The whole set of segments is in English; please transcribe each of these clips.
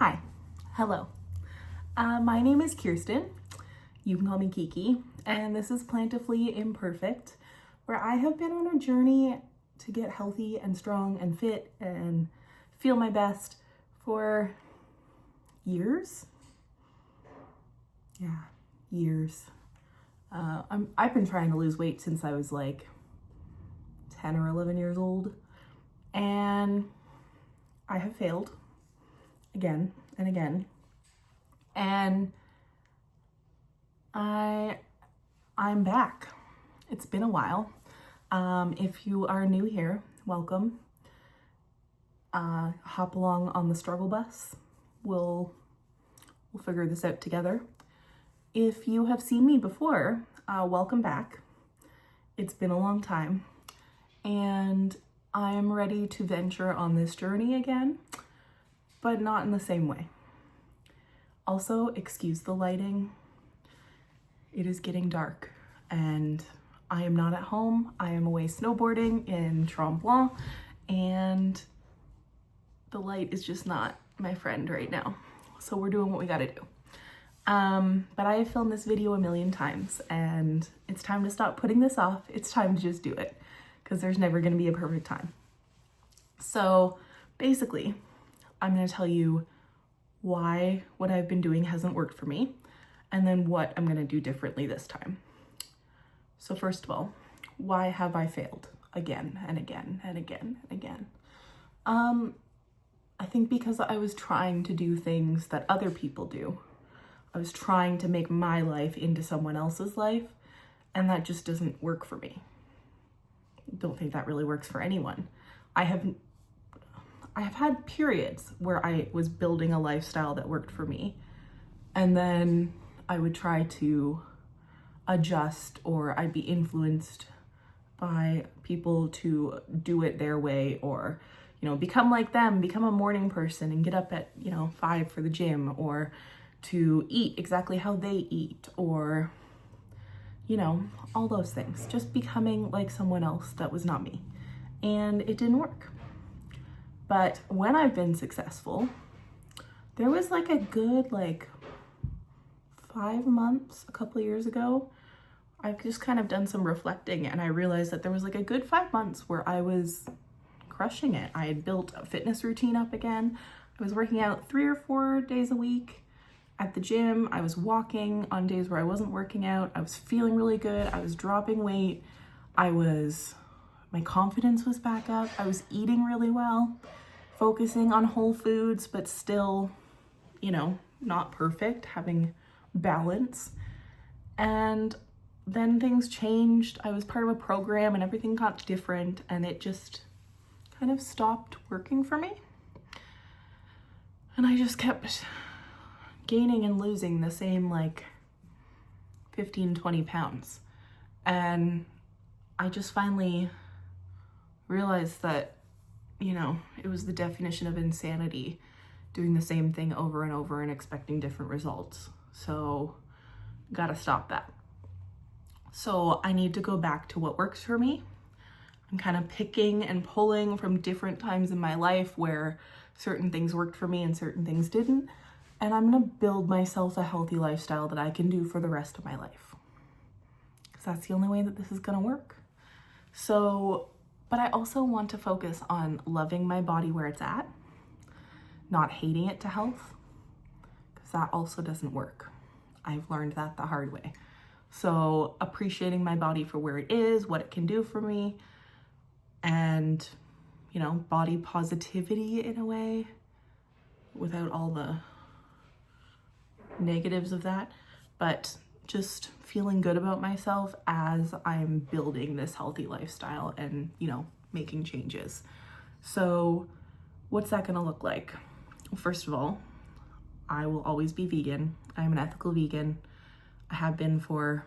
Hi, hello. My name is Kirsten. You can call me Kiki, and this is Plantifully Imperfect, where I have been on a journey to get healthy and strong and fit and feel my best for years. Yeah, years. I've been trying to lose weight since I was like 10 or 11 years old, and I have failed again and again. And I'm back. It's been a while. If you are new here, welcome. Hop along on the struggle bus. We'll figure this out together. If you have seen me before, welcome back. It's been a long time, and I am ready to venture on this journey again, but not in the same way. Also, excuse the lighting. It is getting dark, and I am not at home. I am away snowboarding in Tremblant, and the light is just not my friend right now. So we're doing what we gotta do. But I have filmed this video a million times, and it's time to stop putting this off. It's time to just do it, because there's never gonna be a perfect time. So basically, I'm gonna tell you why what I've been doing hasn't worked for me, and then what I'm gonna do differently this time. So first of all, why have I failed again and again and again and again? I think because I was trying to do things that other people do. I was trying to make my life into someone else's life, and that just doesn't work for me. Don't think that really works for anyone. I have had periods where I was building a lifestyle that worked for me, and then I would try to adjust, or I'd be influenced by people to do it their way, or, become like them, become a morning person and get up at, 5 for the gym, or to eat exactly how they eat, or, all those things. Just becoming like someone else that was not me. And it didn't work. But when I've been successful, there was like a good 5 months, a couple of years ago, I've just kind of done some reflecting, and I realized that there was like a good 5 months where I was crushing it. I had built a fitness routine up again. I was working out 3 or 4 days a week at the gym. I was walking on days where I wasn't working out. I was feeling really good. I was dropping weight. My confidence was back up. I was eating really well, focusing on whole foods, but still, not perfect, having balance. And then things changed. I was part of a program and everything got different, and it just kind of stopped working for me. And I just kept gaining and losing the same 15, 20 pounds. And I just finally realized that, it was the definition of insanity, doing the same thing over and over and expecting different results. So gotta stop that. So I need to go back to what works for me. I'm kind of picking and pulling from different times in my life where certain things worked for me and certain things didn't. And I'm gonna build myself a healthy lifestyle that I can do for the rest of my life, because that's the only way that this is gonna work. So, but I also want to focus on loving my body where it's at, not hating it to health, because that also doesn't work. I've learned that the hard way. So appreciating my body for where it is, what it can do for me, and, body positivity in a way, without all the negatives of that, but just feeling good about myself as I'm building this healthy lifestyle and, making changes. So what's that gonna look like? Well, first of all, I will always be vegan. I'm an ethical vegan. I have been for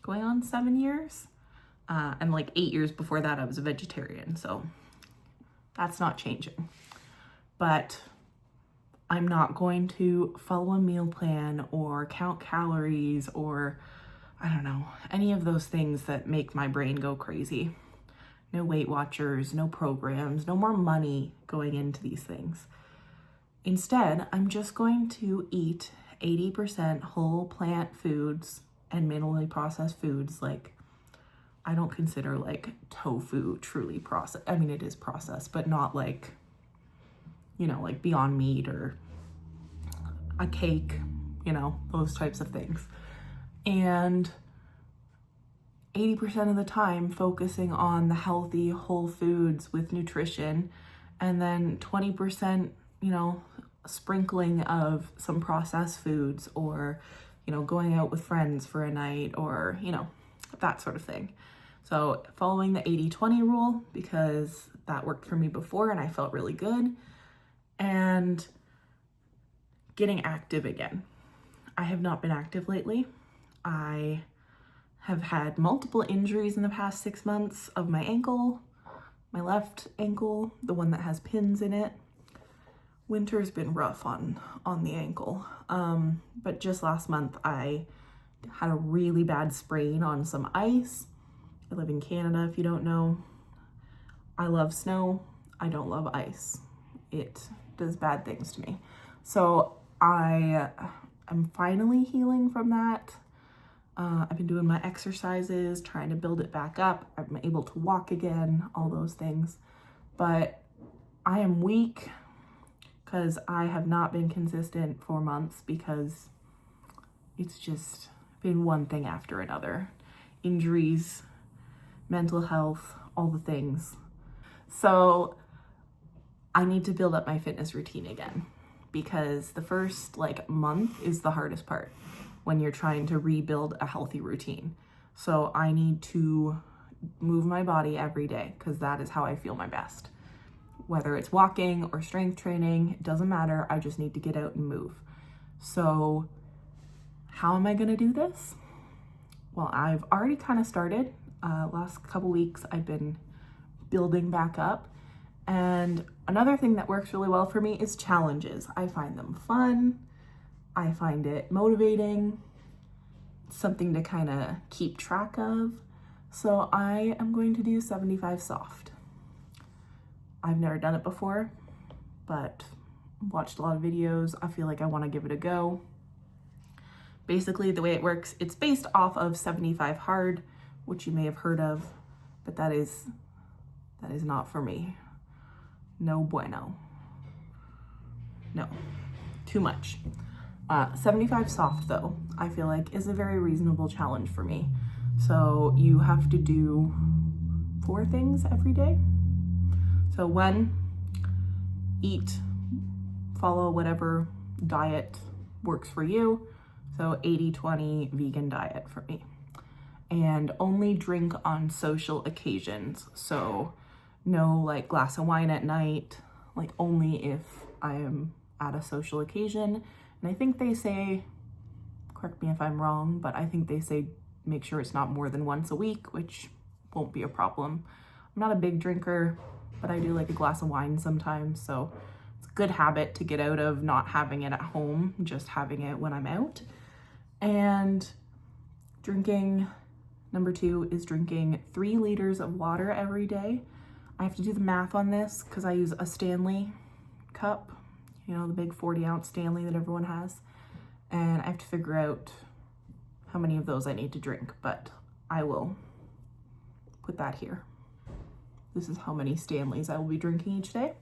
going on 7 years. And 8 years before that, I was a vegetarian. So that's not changing. But I'm not going to follow a meal plan or count calories or, any of those things that make my brain go crazy. No Weight Watchers, no programs, no more money going into these things. Instead, I'm just going to eat 80% whole plant foods and minimally processed foods. Like, I don't consider like tofu truly processed. I mean, it is processed, but not like, you know, like Beyond Meat or a cake, you know, those types of things. And 80% of the time focusing on the healthy whole foods with nutrition, and then 20%, you know, sprinkling of some processed foods, or, you know, going out with friends for a night, or, you know, that sort of thing. So following the 80-20 rule, because that worked for me before and I felt really good, and getting active again. I have not been active lately. I have had multiple injuries in the past 6 months of my ankle, my left ankle, the one that has pins in it. Winter's been rough on the ankle. But just last month I had a really bad sprain on some ice. I live in Canada, if you don't know. I love snow. I don't love ice. It does bad things to me. So I'm finally healing from that. I've been doing my exercises, trying to build it back up. I'm able to walk again, all those things. But I am weak because I have not been consistent for months, because it's just been one thing after another. Injuries, mental health, all the things. So I need to build up my fitness routine again, because the first like month is the hardest part when you're trying to rebuild a healthy routine. So I need to move my body every day, because that is how I feel my best. Whether it's walking or strength training, it doesn't matter. I just need to get out and move. So how am I gonna do this? Well, I've already kind of started. Last couple weeks, I've been building back up. And another thing that works really well for me is challenges. I find them fun. I find it motivating, something to kind of keep track of. So I am going to do 75 soft. I've never done it before, but watched a lot of videos. I feel like I want to give it a go. Basically, the way it works, it's based off of 75 hard, which you may have heard of, but that is not for me. No bueno. No, too much. 75 soft though, I feel like is a very reasonable challenge for me. So you have to do 4 things every day. So 1, eat, follow whatever diet works for you. So 80-20 vegan diet for me. And only drink on social occasions. So no like glass of wine at night, like only if I am at a social occasion. And I think they say, correct me if I'm wrong, but I think they say make sure it's not more than once a week, which won't be a problem. I'm not a big drinker, but I do like a glass of wine sometimes. So it's a good habit to get out of not having it at home, just having it when I'm out. And drinking, number 2 is drinking 3 liters of water every day. I have to do the math on this because I use a Stanley cup, you know, the big 40-ounce Stanley that everyone has. And I have to figure out how many of those I need to drink, but I will put that here. This is how many Stanleys I will be drinking each day.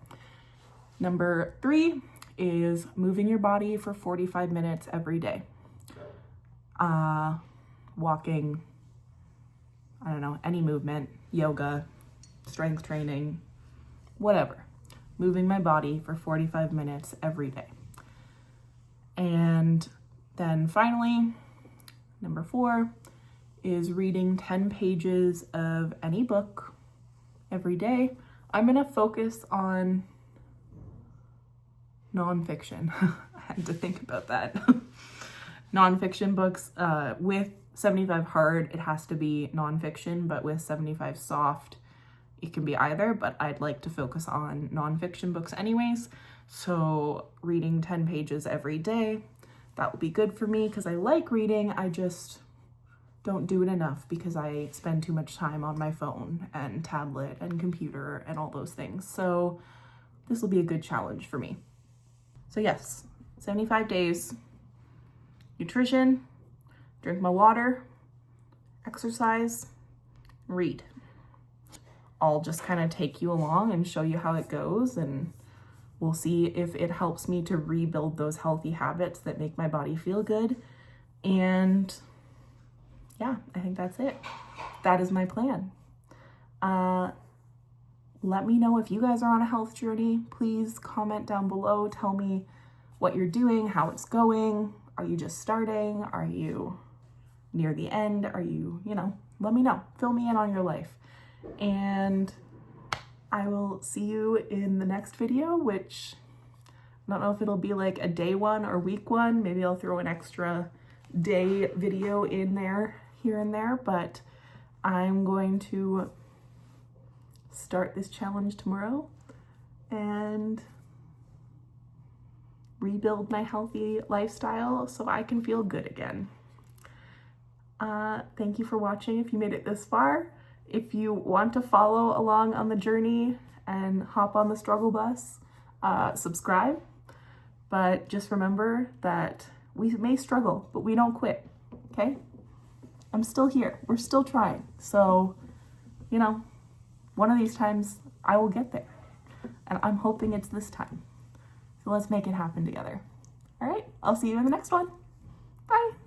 Number 3 is moving your body for 45 minutes every day. Walking, I don't know, any movement, yoga, strength training, whatever. Moving my body for 45 minutes every day. And then finally, number 4 is reading 10 pages of any book every day. I'm gonna focus on nonfiction. I had to think about that. Nonfiction books. With 75 hard, it has to be nonfiction, but with 75 soft, it can be either, but I'd like to focus on nonfiction books anyways. So reading 10 pages every day, that will be good for me because I like reading. I just don't do it enough because I spend too much time on my phone and tablet and computer and all those things. So this will be a good challenge for me. So yes, 75 days, nutrition, drink my water, exercise, read. I'll just kind of take you along and show you how it goes, and we'll see if it helps me to rebuild those healthy habits that make my body feel good. And yeah, I think that's it. That is my plan. Let me know if you guys are on a health journey. Please comment down below. Tell me what you're doing, how it's going. Are you just starting? Are you near the end? Are you, let me know. Fill me in on your life. And I will see you in the next video, which I don't know if it'll be like a day one or week one. Maybe I'll throw an extra day video in there, here and there, but I'm going to start this challenge tomorrow and rebuild my healthy lifestyle so I can feel good again. Thank you for watching if you made it this far. If you want to follow along on the journey and hop on the struggle bus, subscribe. But just remember that we may struggle, but we don't quit, okay? I'm still here. We're still trying. So, one of these times I will get there. And I'm hoping it's this time. So let's make it happen together. All right, I'll see you in the next one. Bye.